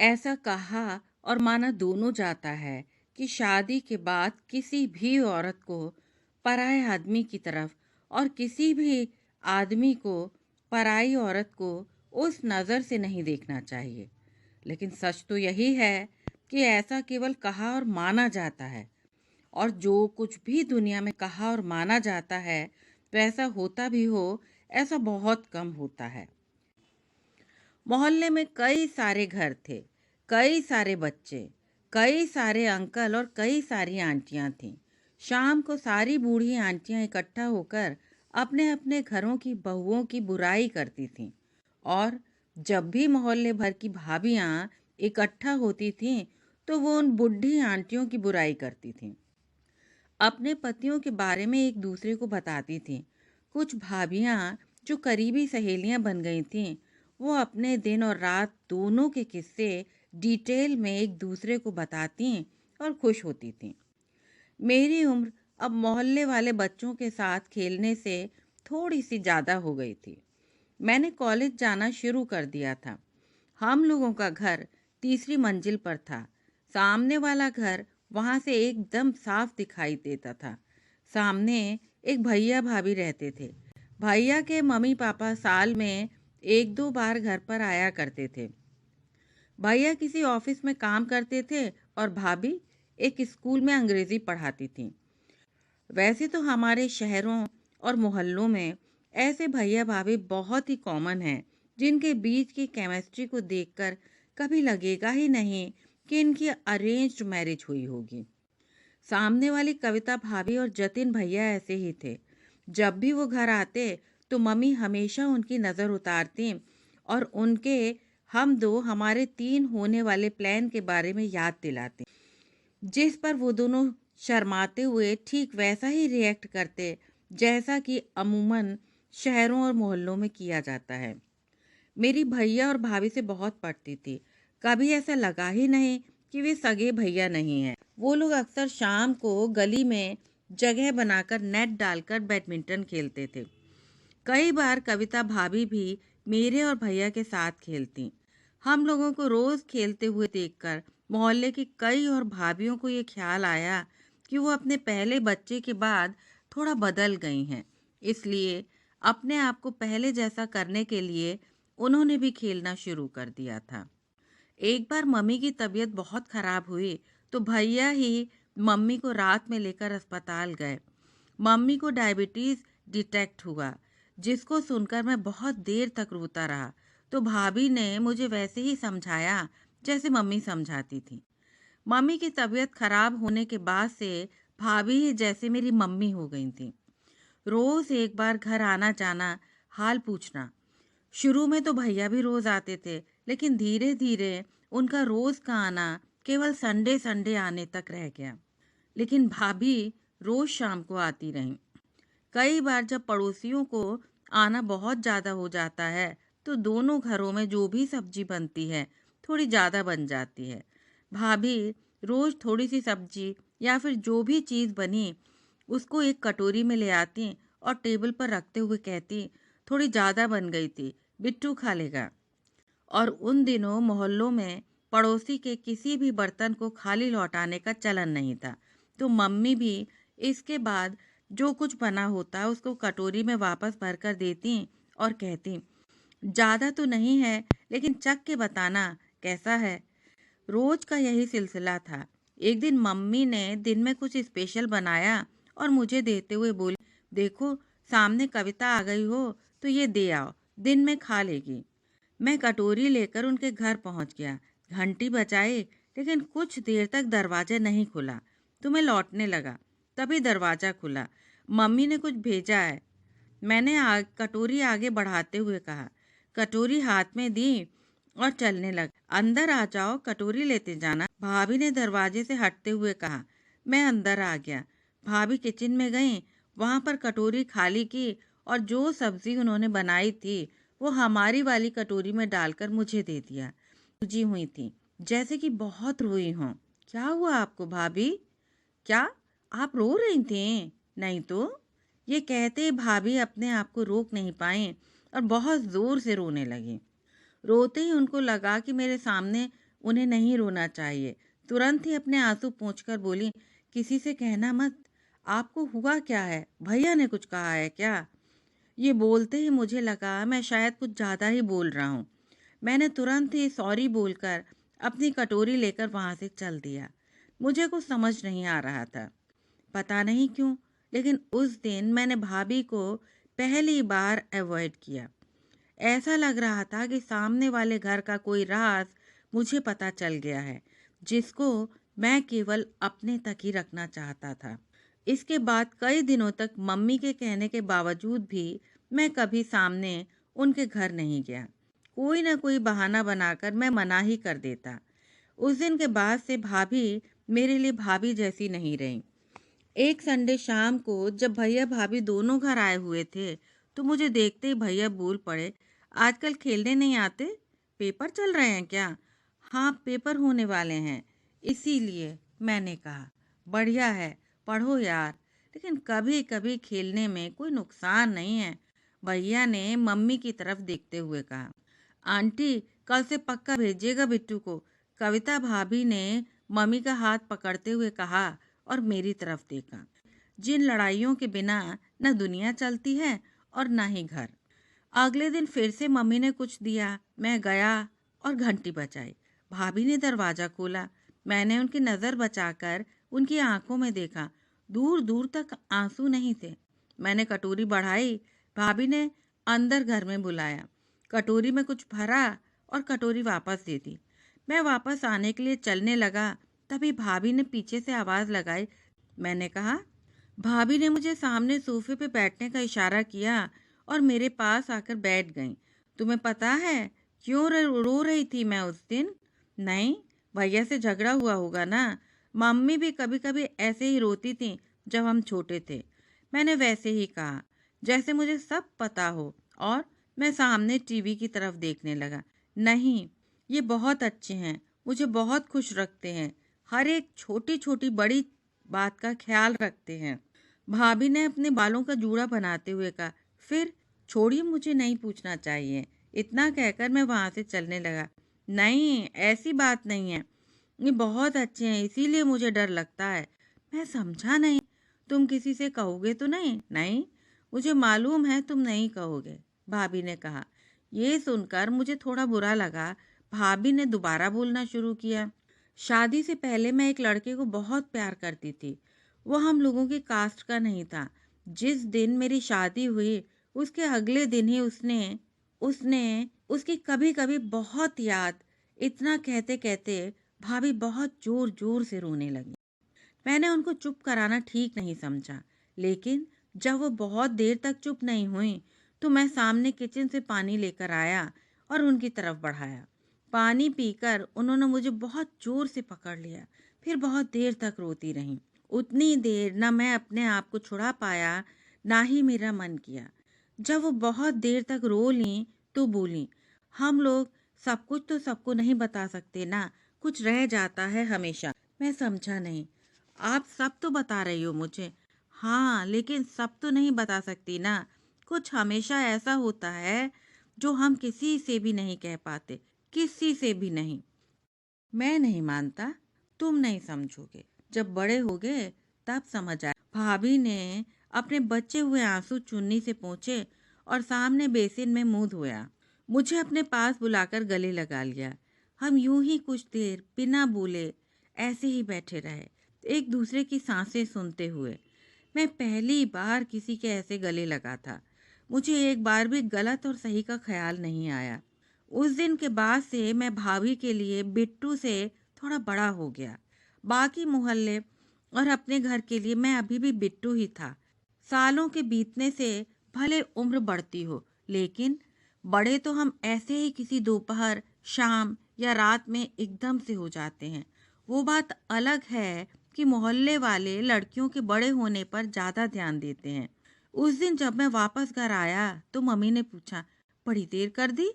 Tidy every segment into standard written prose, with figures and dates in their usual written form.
ऐसा कहा और माना दोनों जाता है कि शादी के बाद किसी भी औरत को पराये आदमी की तरफ और किसी भी आदमी को पराई औरत को उस नज़र से नहीं देखना चाहिए। लेकिन सच तो यही है कि ऐसा केवल कहा और माना जाता है, और जो कुछ भी दुनिया में कहा और माना जाता है वैसा होता भी हो, ऐसा बहुत कम होता है। मोहल्ले में कई सारे घर थे, कई सारे बच्चे, कई सारे अंकल और कई सारी आंटियां थीं। शाम को सारी बूढ़ी आंटियां इकट्ठा होकर अपने अपने घरों की बहुओं की बुराई करती थीं, और जब भी मोहल्ले भर की भाभियां इकट्ठा होती थीं तो वो उन बूढ़ी आंटियों की बुराई करती थीं। अपने पतियों के बारे में एक दूसरे को बताती थीं। कुछ भाभियां जो करीबी सहेलियां बन गई थीं, वो अपने दिन और रात दोनों के किस्से डिटेल में एक दूसरे को बताती और खुश होती थीं। मेरी उम्र अब मोहल्ले वाले बच्चों के साथ खेलने से थोड़ी सी ज़्यादा हो गई थी। मैंने कॉलेज जाना शुरू कर दिया था। हम लोगों का घर तीसरी मंजिल पर था। सामने वाला घर वहां से एकदम साफ दिखाई देता था। सामने एक भैया भाभी रहते थे। भैया के मम्मी पापा साल में एक दो बार घर पर आया करते थे। भैया किसी ऑफिस में काम करते थे और भाभी एक स्कूल में अंग्रेजी पढ़ाती थी। वैसे तो हमारे शहरों और मोहल्लों में ऐसे भैया भाभी बहुत ही कॉमन हैं, जिनके बीच की केमिस्ट्री को देखकर कभी लगेगा ही नहीं कि इनकी अरेंज्ड मैरिज हुई होगी। सामने वाली कविता भाभी और जतिन भैया ऐसे ही थे। जब भी वो घर आते तो मम्मी हमेशा उनकी नज़र उतारती और उनके हम दो हमारे तीन होने वाले प्लान के बारे में याद दिलाती, जिस पर वो दोनों शर्माते हुए ठीक वैसा ही रिएक्ट करते जैसा कि अमूमन शहरों और मोहल्लों में किया जाता है। मेरी भैया और भाभी से बहुत पटती थी। कभी ऐसा लगा ही नहीं कि वे सगे भैया नहीं हैं। वो लोग अक्सर शाम को गली में जगह बनाकर नेट डालकर बैडमिंटन खेलते थे। कई बार कविता भाभी भी मेरे और भैया के साथ खेलती। हम लोगों को रोज खेलते हुए देखकर मोहल्ले की कई और भाभियों को ये ख्याल आया कि वो अपने पहले बच्चे के बाद थोड़ा बदल गई हैं। इसलिए अपने आप को पहले जैसा करने के लिए उन्होंने भी खेलना शुरू कर दिया था। एक बार मम्मी की तबीयत बहुत खराब हुई तो भैया ही मम्मी को रात में लेकर अस्पताल गए। मम्मी को डायबिटीज डिटेक्ट हुआ, जिसको सुनकर मैं बहुत देर तक रोता रहा। तो भाभी ने मुझे वैसे ही समझाया जैसे मम्मी समझाती थी। मम्मी की तबीयत खराब होने के बाद से भाभी ही जैसे मेरी मम्मी हो गई थी। रोज एक बार घर आना जाना, हाल पूछना। शुरू में तो भैया भी रोज आते थे, लेकिन धीरे धीरे उनका रोज का आना केवल संडे संडे आने तक रह गया। लेकिन भाभी रोज शाम को आती रहीं। कई बार जब पड़ोसियों को आना बहुत ज़्यादा हो जाता है तो दोनों घरों में जो भी सब्जी बनती है थोड़ी ज़्यादा बन जाती है। भाभी रोज थोड़ी सी सब्जी या फिर जो भी चीज़ बनी उसको एक कटोरी में ले आती और टेबल पर रखते हुए कहती, थोड़ी ज़्यादा बन गई थी, बिट्टू खा लेगा। और उन दिनों मोहल्लों में पड़ोसी के किसी भी बर्तन को खाली लौटाने का चलन नहीं था। तो मम्मी भी इसके बाद जो कुछ बना होता उसको कटोरी में वापस भरकर देती और कहती, ज़्यादा तो नहीं है लेकिन चख के बताना कैसा है। रोज का यही सिलसिला था। एक दिन मम्मी ने दिन में कुछ स्पेशल बनाया और मुझे देते हुए बोली, देखो सामने कविता आ गई हो तो ये दे आओ, दिन में खा लेगी। मैं कटोरी लेकर उनके घर पहुंच गया। घंटी बजाई लेकिन कुछ देर तक दरवाजा नहीं खुला। तो मैं लौटने लगा, तभी दरवाजा खुला। मम्मी ने कुछ भेजा है। मैंने कटोरी आगे बढ़ाते हुए कहा। कटोरी हाथ में दी और चलने लगा। अंदर आ जाओ, कटोरी लेते जाना, भाभी ने दरवाजे से हटते हुए कहा। मैं अंदर आ गया। भाभी किचन में गई, वहां पर कटोरी खाली की और जो सब्जी उन्होंने बनाई थी वो हमारी वाली कटोरी में डालकर मुझे दे दिया। सूजी हुई थी, जैसे कि बहुत रोई हों। क्या हुआ आपको भाभी? क्या आप रो रही थी? नहीं तो, ये कहते भाभी अपने आप को रोक नहीं पाई और बहुत जोर से रोने लगी। रोते ही उनको लगा कि मेरे सामने उन्हें नहीं रोना चाहिए। तुरंत ही अपने आंसू पोंछकर बोली, किसी से कहना मत। आपको हुआ क्या है? भैया ने कुछ कहा है क्या? ये बोलते ही मुझे लगा मैं शायद कुछ ज़्यादा ही बोल रहा हूँ। मैंने तुरंत ही सॉरी बोलकर अपनी कटोरी लेकर वहाँ से चल दिया। मुझे कुछ समझ नहीं आ रहा था, पता नहीं क्यों, लेकिन उस दिन मैंने भाभी को पहली बार अवॉइड किया। ऐसा लग रहा था कि सामने वाले घर का कोई राज मुझे पता चल गया है, जिसको मैं केवल अपने तक ही रखना चाहता था। इसके बाद कई दिनों तक मम्मी के कहने के बावजूद भी मैं कभी सामने उनके घर नहीं गया। कोई ना कोई बहाना बनाकर मैं मना ही कर देता। उस दिन के बाद से भाभी मेरे लिए भाभी जैसी नहीं रही। एक संडे शाम को जब भैया भाभी दोनों घर आए हुए थे, तो मुझे देखते ही भैया बोल पड़े, आजकल खेलने नहीं आते? पेपर चल रहे हैं क्या? हाँ, पेपर होने वाले हैं, इसीलिए। मैंने कहा, बढ़िया है, पढ़ो यार, लेकिन कभी कभी खेलने में कोई नुकसान नहीं है। भैया ने मम्मी की तरफ देखते हुए कहा, आंटी कल से पक्का भेजिएगा बिट्टू को। कविता भाभी ने मम्मी का हाथ पकड़ते हुए कहा और मेरी तरफ देखा। जिन लड़ाइयों के बिना न दुनिया चलती है और न ही घर। अगले दिन फिर से मम्मी ने कुछ दिया, मैं गया और घंटी बजाई। भाभी ने दरवाजा खोला। मैंने उनकी नज़र बचाकर उनकी आंखों में देखा। दूर दूर तक आंसू नहीं थे। मैंने कटोरी बढ़ाई। भाभी ने अंदर घर में बुलाया। कटोरी में कुछ भरा और कटोरी वापस दे दी। मैं वापस आने के लिए चलने लगा, तभी भाभी ने पीछे से आवाज़ लगाई। मैंने कहा, भाभी ने मुझे सामने सोफे पे बैठने का इशारा किया और मेरे पास आकर बैठ गई। तुम्हें पता है क्यों रो रही थी मैं उस दिन? नहीं, भैया से झगड़ा हुआ होगा ना। मम्मी भी कभी कभी ऐसे ही रोती थी जब हम छोटे थे। मैंने वैसे ही कहा जैसे मुझे सब पता हो, और मैं सामने टीवी की तरफ देखने लगा। नहीं, ये बहुत अच्छे हैं, मुझे बहुत खुश रखते हैं, हर एक छोटी छोटी बड़ी बात का ख्याल रखते हैं। भाभी ने अपने बालों का जूड़ा बनाते हुए कहा, फिर छोड़िए, मुझे नहीं पूछना चाहिए। इतना कहकर मैं वहां से चलने लगा। नहीं, ऐसी बात नहीं है, ये बहुत अच्छे हैं, इसीलिए मुझे डर लगता है। मैं समझा नहीं। तुम किसी से कहोगे तो नहीं? नहीं, मुझे मालूम है तुम नहीं कहोगे, भाभी ने कहा। ये सुनकर मुझे थोड़ा बुरा लगा। भाभी ने दोबारा बोलना शुरू किया। शादी से पहले मैं एक लड़के को बहुत प्यार करती थी। वो हम लोगों की कास्ट का नहीं था। जिस दिन मेरी शादी हुई, उसके अगले दिन ही उसने उसने उसकी कभी कभी बहुत याद। इतना कहते कहते भाभी बहुत जोर जोर से रोने लगी। मैंने उनको चुप कराना ठीक नहीं समझा, लेकिन जब वो बहुत देर तक चुप नहीं हुई, तो मैं सामने किचन से पानी लेकर आया और उनकी तरफ बढ़ाया। पानी पीकर उन्होंने मुझे बहुत जोर से पकड़ लिया। फिर बहुत देर तक रोती रहीं। उतनी देर ना मैं अपने आप को छुड़ा पाया, ना ही मेरा मन किया। जब वो बहुत देर तक रो लीं, तो बोली, हम लोग सब कुछ तो सबको नहीं बता सकते ना, कुछ रह जाता है हमेशा। मैं समझा नहीं। आप सब तो बता रही हो मुझे। हाँ, लेकिन सब तो नहीं बता सकती ना। कुछ हमेशा ऐसा होता है जो हम किसी से भी नहीं कह पाते, किसी से भी नहीं। मैं नहीं मानता, तुम नहीं समझोगे। जब बड़े होगे तब समझ आए। भाभी ने अपने बचे हुए आंसू चुन्नी से पोंछे और सामने बेसिन में मुंह धोया। मुझे अपने पास बुलाकर गले लगा लिया। हम यूं ही कुछ देर बिना बोले ऐसे ही बैठे रहे, एक दूसरे की सांसें सुनते हुए। मैं पहली बार किसी के ऐसे गले लगा था। मुझे एक बार भी गलत और सही का ख्याल नहीं आया। उस दिन के बाद से मैं भाभी के लिए बिट्टू से थोड़ा बड़ा हो गया। बाकी मोहल्ले और अपने घर के लिए मैं अभी भी बिट्टू ही था। सालों के बीतने से भले उम्र बढ़ती हो, लेकिन बड़े तो हम ऐसे ही किसी दोपहर, शाम या रात में एकदम से हो जाते हैं। वो बात अलग है कि मोहल्ले वाले लड़कियों के बड़े होने पर ज़्यादा ध्यान देते हैं। उस दिन जब मैं वापस घर आया तो मम्मी ने पूछा, बड़ी देर कर दी?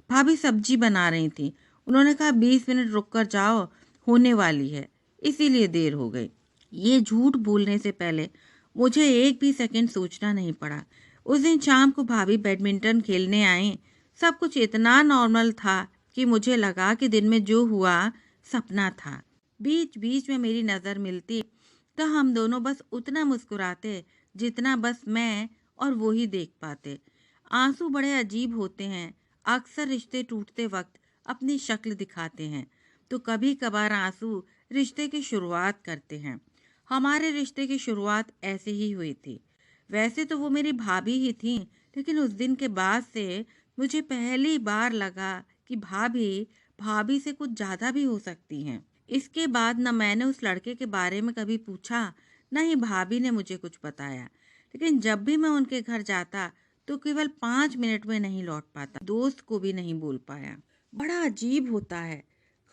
भाभी सब्जी बना रही थी। उन्होंने कहा 20 मिनट रुक कर जाओ, होने वाली है, इसीलिए देर हो गई। ये झूठ बोलने से पहले मुझे एक भी सेकंड सोचना नहीं पड़ा। उस दिन शाम को भाभी बैडमिंटन खेलने आई। सब कुछ इतना नॉर्मल था कि मुझे लगा कि दिन में जो हुआ सपना था। बीच बीच में मेरी नज़र मिलती तो हम दोनों बस उतना मुस्कुराते जितना बस मैं और वो ही देख पाते। आंसू बड़े अजीब होते हैं। अक्सर रिश्ते टूटते वक्त अपनी शक्ल दिखाते हैं, तो कभी कभार आंसू रिश्ते की शुरुआत करते हैं। हमारे रिश्ते की शुरुआत ऐसे ही हुई थी। वैसे तो वो मेरी भाभी ही थी, लेकिन उस दिन के बाद से मुझे पहली बार लगा कि भाभी भाभी से कुछ ज़्यादा भी हो सकती हैं। इसके बाद न मैंने उस लड़के के बारे में कभी पूछा, न ही भाभी ने मुझे कुछ बताया। लेकिन जब भी मैं उनके घर जाता तो केवल 5 मिनट में नहीं लौट पाता, दोस्त को भी नहीं बोल पाया। बड़ा अजीब होता है,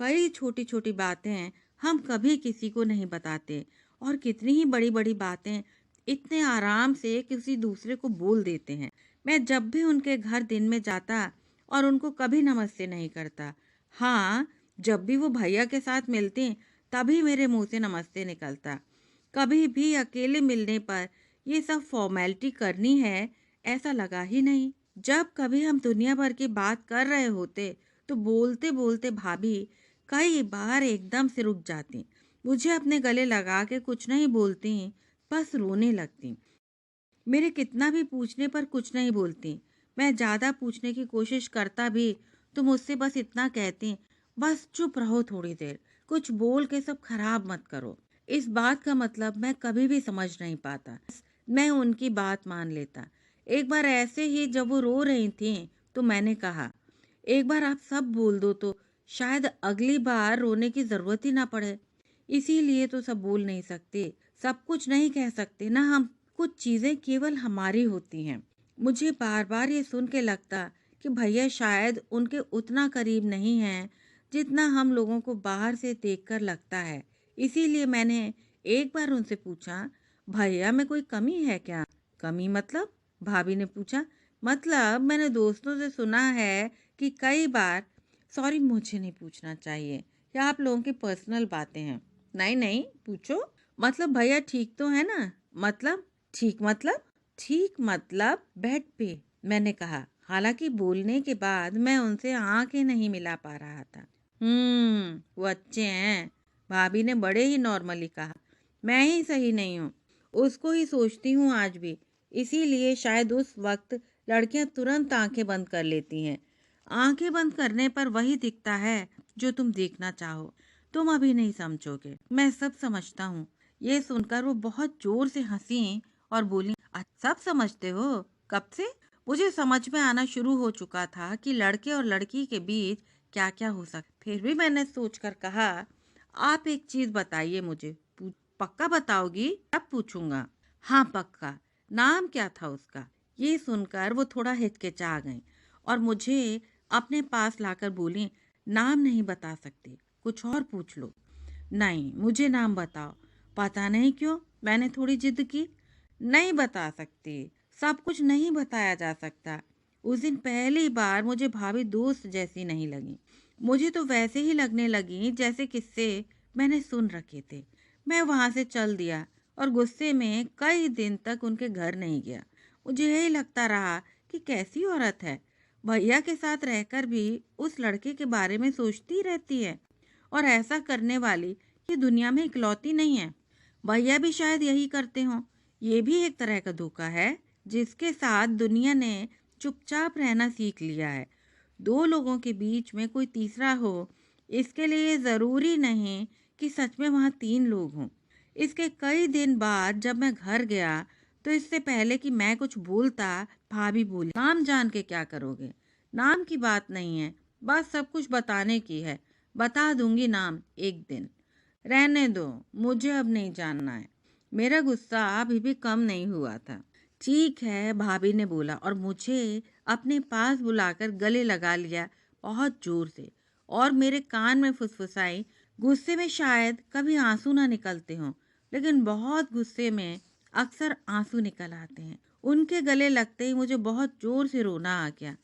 कई छोटी छोटी बातें हम कभी किसी को नहीं बताते, और कितनी ही बड़ी बड़ी बातें इतने आराम से किसी दूसरे को बोल देते हैं। मैं जब भी उनके घर दिन में जाता और उनको कभी नमस्ते नहीं करता। हाँ, जब भी वो भैया के साथ मिलते तभी मेरे मुंह से नमस्ते निकलता। कभी भी अकेले मिलने पर ये सब फॉर्मेलिटी करनी है ऐसा लगा ही नहीं। जब कभी हम दुनिया भर की बात कर रहे होते तो बोलते बोलते भाभी कई बार एकदम से रुक जाती, मुझे अपने गले लगा के कुछ नहीं बोलती, बस रोने लगती। मेरे कितना भी पूछने पर कुछ नहीं बोलती। मैं ज़्यादा पूछने की कोशिश करता भी तो मुझसे बस इतना कहती, बस चुप रहो थोड़ी देर, कुछ बोल के सब खराब मत करो। इस बात का मतलब मैं कभी भी समझ नहीं पाता। मैं उनकी बात मान लेता। एक बार ऐसे ही जब वो रो रही थी तो मैंने कहा, एक बार आप सब बोल दो तो शायद अगली बार रोने की ज़रूरत ही ना पड़े। इसीलिए तो सब बोल नहीं सकते, सब कुछ नहीं कह सकते ना हम। कुछ चीज़ें केवल हमारी होती हैं। मुझे बार बार ये सुन के लगता कि भैया शायद उनके उतना करीब नहीं हैं जितना हम लोगों को बाहर से देखकर लगता है। इसीलिए मैंने एक बार उनसे पूछा, भैया में कोई कमी है क्या? कमी मतलब? भाभी ने पूछा। मतलब मैंने दोस्तों से सुना है कि कई बार, सॉरी मुझे नहीं पूछना चाहिए, या आप लोगों की पर्सनल बातें हैं। नहीं नहीं, पूछो। मतलब भैया ठीक तो है ना? मतलब? ठीक मतलब? ठीक मतलब बेड पे, मैंने कहा। हालांकि बोलने के बाद मैं उनसे आंखें नहीं मिला पा रहा था। वो अच्छे हैं, भाभी ने बड़े ही नॉर्मली कहा। मैं ही सही नहीं हूँ, उसको ही सोचती हूँ आज भी। इसीलिए शायद उस वक्त लड़कियां तुरंत आंखें बंद कर लेती हैं। आंखें बंद करने पर वही दिखता है जो तुम देखना चाहो। तुम अभी नहीं समझोगे, मैं सब समझता हूँ। ये सुनकर वो बहुत जोर से हंसी और बोली, सब समझते हो? कब से? मुझे समझ में आना शुरू हो चुका था कि लड़के और लड़की के बीच क्या क्या हो सकता। फिर भी मैंने सोचकर कहा, आप एक चीज बताइए मुझे। पक्का बताओगी? अब पूछूंगा। हाँ पक्का। नाम क्या था उसका? ये सुनकर वो थोड़ा हिचकिचा गई और मुझे अपने पास लाकर बोली, नाम नहीं बता सकती, कुछ और पूछ लो। नहीं, मुझे नाम बताओ। पता नहीं क्यों, मैंने थोड़ी जिद की। नहीं बता सकती, सब कुछ नहीं बताया जा सकता। उस दिन पहली बार मुझे भाभी दोस्त जैसी नहीं लगी। मुझे तो वैसे ही लगने लगी जैसे किस्से मैंने सुन रखे थे। मैं वहां से चल दिया और गुस्से में कई दिन तक उनके घर नहीं गया। मुझे यही लगता रहा कि कैसी औरत है, भैया के साथ रहकर भी उस लड़के के बारे में सोचती रहती है। और ऐसा करने वाली ये दुनिया में इकलौती नहीं है। भैया भी शायद यही करते हों। ये भी एक तरह का धोखा है जिसके साथ दुनिया ने चुपचाप रहना सीख लिया है। दो लोगों के बीच में कोई तीसरा हो, इसके लिए ज़रूरी नहीं कि सच में वहाँ तीन लोग हों। इसके कई दिन बाद जब मैं घर गया तो इससे पहले कि मैं कुछ बोलता, भाभी बोली, नाम जान के क्या करोगे? नाम की बात नहीं है, बस सब कुछ बताने की है। बता दूंगी नाम एक दिन। रहने दो, मुझे अब नहीं जानना है। मेरा गुस्सा अभी भी कम नहीं हुआ था। ठीक है, भाभी ने बोला और मुझे अपने पास बुलाकर गले लगा लिया बहुत जोर से, और मेरे कान में फुसफुसाई, गुस्से में शायद कभी आंसू ना निकलते हों, लेकिन बहुत गुस्से में अक्सर आंसू निकल आते हैं। उनके गले लगते ही मुझे बहुत जोर से रोना आ गया।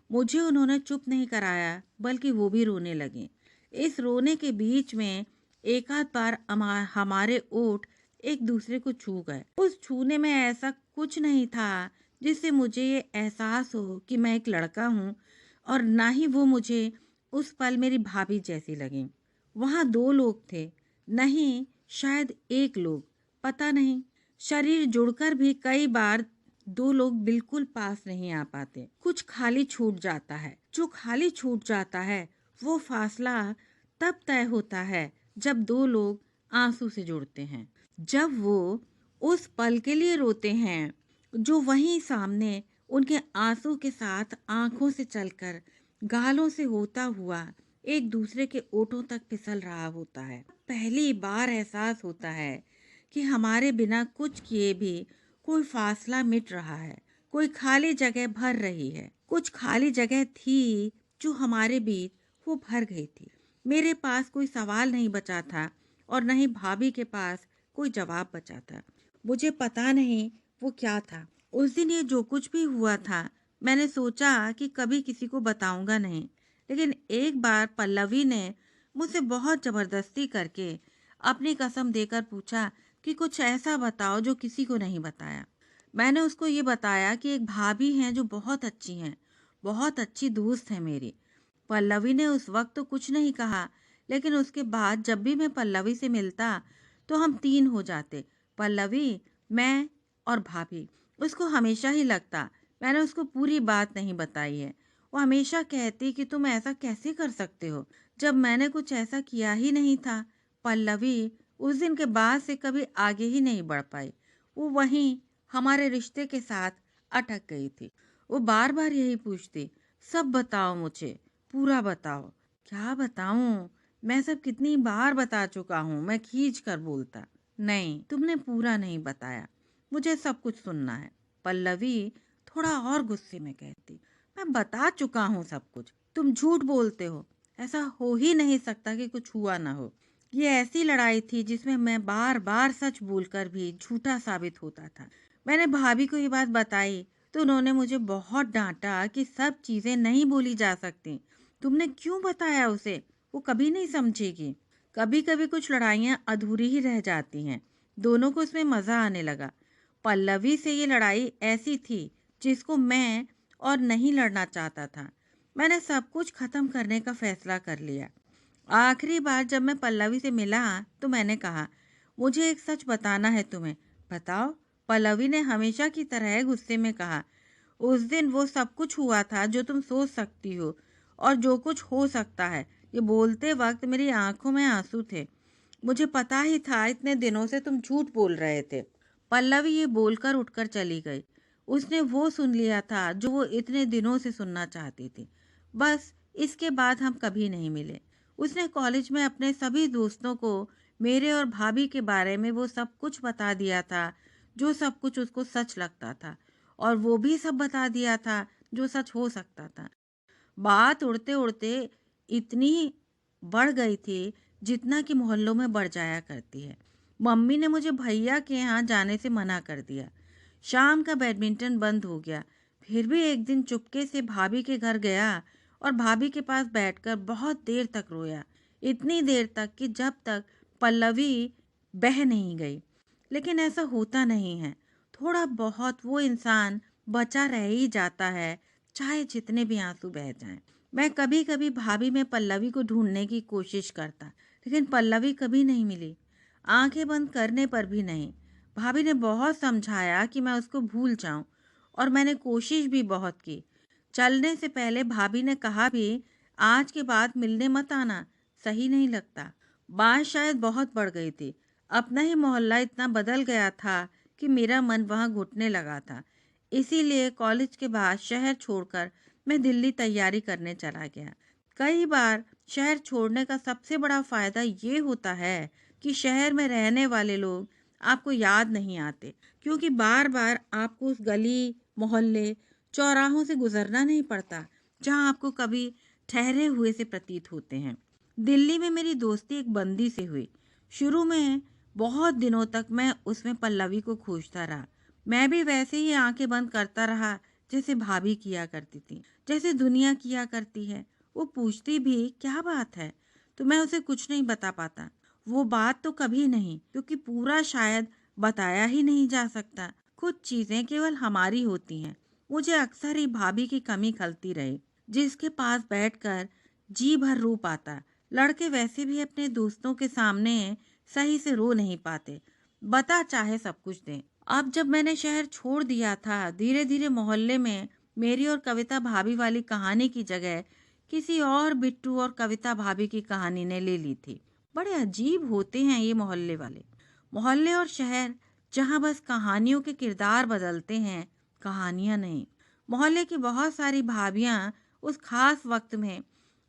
मुझे उन्होंने चुप नहीं कराया, बल्कि वो भी रोने लगे। इस रोने के बीच में एक आध बार हमारे ओठ एक दूसरे को छू गए। उस छूने में ऐसा कुछ नहीं था जिससे मुझे ये एहसास हो कि मैं एक लड़का हूँ, और ना ही वो मुझे उस पल मेरी भाभी जैसी लगी। वहाँ 2 लोग थे, नहीं शायद 1 लोग, पता नहीं। शरीर जुड़कर भी कई बार 2 लोग बिल्कुल पास नहीं आ पाते। कुछ खाली छूट जाता है। जो खाली छूट जाता है, वो फासला तब तय होता है जब 2 लोग आंसू से जुड़ते हैं। जब वो उस पल के लिए रोते हैं, जो वहीं सामने उनके आंसू के साथ आंखों से चलकर गालों से होता हुआ एक दूसरे के ओठों तक फिसल रहा होता है। पहली बार एहसास होता है कि हमारे बिना कुछ किए भी कोई फासला मिट रहा है, कोई खाली जगह भर रही है। कुछ खाली जगह थी जो हमारे बीच वो भर गई थी। मेरे पास कोई सवाल नहीं बचा था और न ही भाभी के पास कोई जवाब बचा था। मुझे पता नहीं वो क्या था। उस दिन ये जो कुछ भी हुआ था, मैंने सोचा कि कभी किसी को बताऊंगा नहीं। लेकिन एक बार पल्लवी ने मुझसे बहुत जबरदस्ती करके अपनी कसम देकर पूछा कि कुछ ऐसा बताओ जो किसी को नहीं बताया। मैंने उसको ये बताया कि एक भाभी हैं जो बहुत अच्छी हैं, बहुत अच्छी दोस्त है मेरी। पल्लवी ने उस वक्त तो कुछ नहीं कहा, लेकिन उसके बाद जब भी मैं पल्लवी से मिलता तो हम 3 हो जाते, पल्लवी, मैं और भाभी। उसको हमेशा ही लगता मैंने उसको पूरी बात नहीं बताई है। वो हमेशा कहती कि तुम ऐसा कैसे कर सकते हो जब मैंने कुछ ऐसा किया ही नहीं था। पल्लवी उस दिन के बाद से कभी आगे ही नहीं बढ़ पाई। वो वहीं हमारे रिश्ते के साथ अटक गई थी। वो बार बार यही पूछती, सब बताओ मुझे, पूरा बताओ। क्या बताऊं? मैं सब कितनी बार बता चुका हूँ, मैं खींच कर बोलता। नहीं, तुमने पूरा नहीं बताया, मुझे सब कुछ सुनना है। पल्लवी थोड़ा और गुस्से में कहती, मैं बता चुका हूँ सब कुछ, तुम झूठ बोलते हो। ऐसा हो ही नहीं सकता कि कुछ हुआ ना हो। ये ऐसी लड़ाई थी जिसमें मैं बार बार सच बोलकर भी झूठा साबित होता था। मैंने भाभी को ये बात बताई तो उन्होंने मुझे बहुत डांटा कि सब चीजें नहीं बोली जा सकती। तुमने क्यों बताया उसे? वो कभी नहीं समझेगी। कभी कभी कुछ लड़ाइयाँ अधूरी ही रह जाती हैं। दोनों को इसमें मजा आने लगा। पल्लवी से ये लड़ाई ऐसी थी जिसको मैं और नहीं लड़ना चाहता था। मैंने सब कुछ खत्म करने का फैसला कर लिया। आखिरी बार जब मैं पल्लवी से मिला तो मैंने कहा, मुझे एक सच बताना है तुम्हें। बताओ। पल्लवी ने हमेशा की तरह गुस्से में कहा, उस दिन वो सब कुछ हुआ था जो तुम सोच सकती हो और जो कुछ हो सकता है। ये बोलते वक्त मेरी आंखों में आंसू थे। मुझे पता ही था इतने दिनों से तुम झूठ बोल रहे थे। पल्लवी ये बोलकर उठकर चली गई। उसने वो सुन लिया था जो वो इतने दिनों से सुनना चाहती थी। बस इसके बाद हम कभी नहीं मिले। उसने कॉलेज में अपने सभी दोस्तों को मेरे और भाभी के बारे में वो सब कुछ बता दिया था, जो सब कुछ उसको सच लगता था, और वो भी सब बता दिया था जो सच हो सकता था। बात उड़ते उड़ते इतनी बढ़ गई थी जितना कि मोहल्लों में बढ़ जाया करती है। मम्मी ने मुझे भैया के यहाँ जाने से मना कर दिया। शाम का बैडमिंटन बंद हो गया। फिर भी एक दिन चुपके से भाभी के घर गया और भाभी के पास बैठकर बहुत देर तक रोया। इतनी देर तक कि जब तक पल्लवी बह नहीं गई। लेकिन ऐसा होता नहीं है। थोड़ा बहुत वो इंसान बचा रह ही जाता है, चाहे जितने भी आंसू बह जाएं। मैं कभी कभी भाभी में पल्लवी को ढूंढने की कोशिश करता, लेकिन पल्लवी कभी नहीं मिली। आंखें बंद करने पर भी नहीं। भाभी ने बहुत समझाया कि मैं उसको भूल जाऊं, और मैंने कोशिश भी बहुत की। चलने से पहले भाभी ने कहा भी, आज के बाद मिलने मत आना, सही नहीं लगता। बात शायद बहुत बढ़ गई थी। अपना ही मोहल्ला इतना बदल गया था कि मेरा मन वहाँ घुटने लगा था। इसीलिए कॉलेज के बाद शहर छोड़कर मैं दिल्ली तैयारी करने चला गया। कई बार शहर छोड़ने का सबसे बड़ा फायदा ये होता है कि शहर में रहने वाले लोग आपको याद नहीं आते, क्योंकि बार बार आपको उस गली, मोहल्ले, चौराहों से गुजरना नहीं पड़ता जहां आपको कभी ठहरे हुए से प्रतीत होते हैं। दिल्ली में मेरी दोस्ती एक बंदी से हुई। शुरू में बहुत दिनों तक मैं उसमें पल्लवी को खोजता रहा। मैं भी वैसे ही आंखें बंद करता रहा जैसे भाभी किया करती थी, जैसे दुनिया किया करती है। वो पूछती भी क्या बात है, तो मैं उसे कुछ नहीं बता पाता। वो बात तो कभी नहीं, क्योंकि पूरा शायद बताया ही नहीं जा सकता। कुछ चीजें केवल हमारी होती हैं। मुझे अक्सर ही भाभी की कमी खलती रही, जिसके पास बैठकर जी भर रो पाता। लड़के वैसे भी अपने दोस्तों के सामने सही से रो नहीं पाते, बता चाहे सब कुछ दें। अब जब मैंने शहर छोड़ दिया था, धीरे धीरे मोहल्ले में मेरी और कविता भाभी वाली कहानी की जगह किसी और बिट्टू और कविता भाभी की कहानी ने ले ली थी। बड़े अजीब होते हैं ये मोहल्ले वाले। मोहल्ले और शहर जहां बस कहानियों के किरदार बदलते हैं, कहानियां नहीं। मोहल्ले की बहुत सारी भाभियां उस खास वक्त में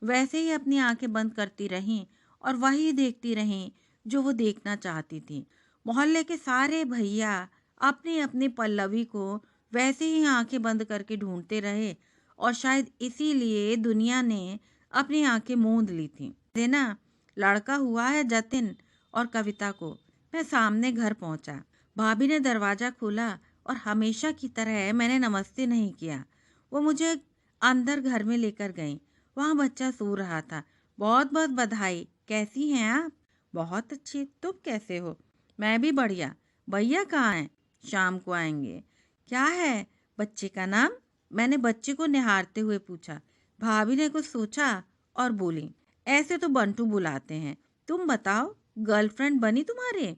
वैसे ही अपनी आंखें बंद करती रहीं और वही देखती रहीं जो वो देखना चाहती थी। मोहल्ले के सारे भैया अपनी अपनी पल्लवी को वैसे ही आंखें बंद करके ढूंढते रहे और शायद इसीलिए दुनिया ने अपनी आंखें मूंद ली थी। देना लड़का हुआ है जतिन और कविता को। मैं सामने घर पहुंचा। भाभी ने दरवाजा खोला और हमेशा की तरह मैंने नमस्ते नहीं किया। वो मुझे अंदर घर में लेकर गई। वहाँ बच्चा सो रहा था। बहुत बहुत बधाई। कैसी हैं आप? बहुत अच्छी। तुम कैसे हो? मैं भी बढ़िया। भैया कहाँ हैं? शाम को आएंगे। क्या है बच्चे का नाम? मैंने बच्चे को निहारते हुए पूछा। भाभी ने कुछ सोचा और बोली, ऐसे तो बंटू बुलाते हैं। तुम बताओ, गर्लफ्रेंड बनी तुम्हारे?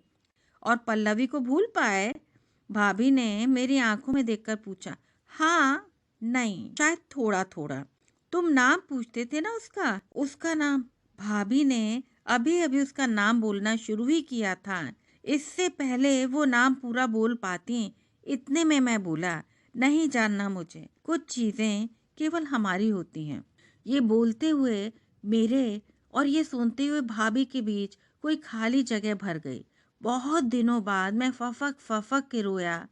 और पल्लवी को भूल पाए? भाभी ने मेरी आंखों में देखकर पूछा। हाँ, नहीं, शायद थोड़ा थोड़ा। तुम नाम पूछते थे ना उसका? उसका नाम? भाभी ने अभी अभी उसका नाम बोलना शुरू ही किया था। इससे पहले वो नाम पूरा बोल पाती, इतने में मैं बोला, नहीं जानना मुझे। कुछ चीजें केवल हमारी होती हैं। ये बोलते हुए मेरे और ये सुनते हुए भाभी के बीच कोई खाली जगह भर गई। बहुत दिनों बाद मैं फफक फफक के रोया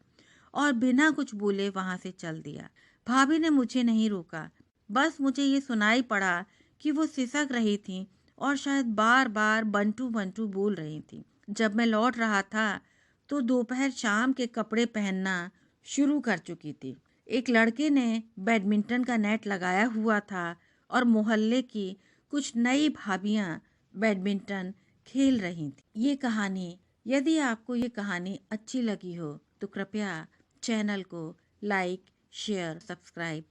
और बिना कुछ बोले वहां से चल दिया। भाभी ने मुझे नहीं रोका, बस मुझे ये सुनाई पड़ा कि वो सिसक रही थी और शायद बार बार बंटू बंटू बोल रही थी। जब मैं लौट रहा था तो दोपहर शाम के कपड़े पहनना शुरू कर चुकी थी। एक लड़के ने बैडमिंटन का नेट लगाया हुआ था और मोहल्ले की कुछ नई भाभियां बैडमिंटन खेल रही थी। ये कहानी, यदि आपको ये कहानी अच्छी लगी हो तो कृपया चैनल को लाइक, शेयर, सब्सक्राइब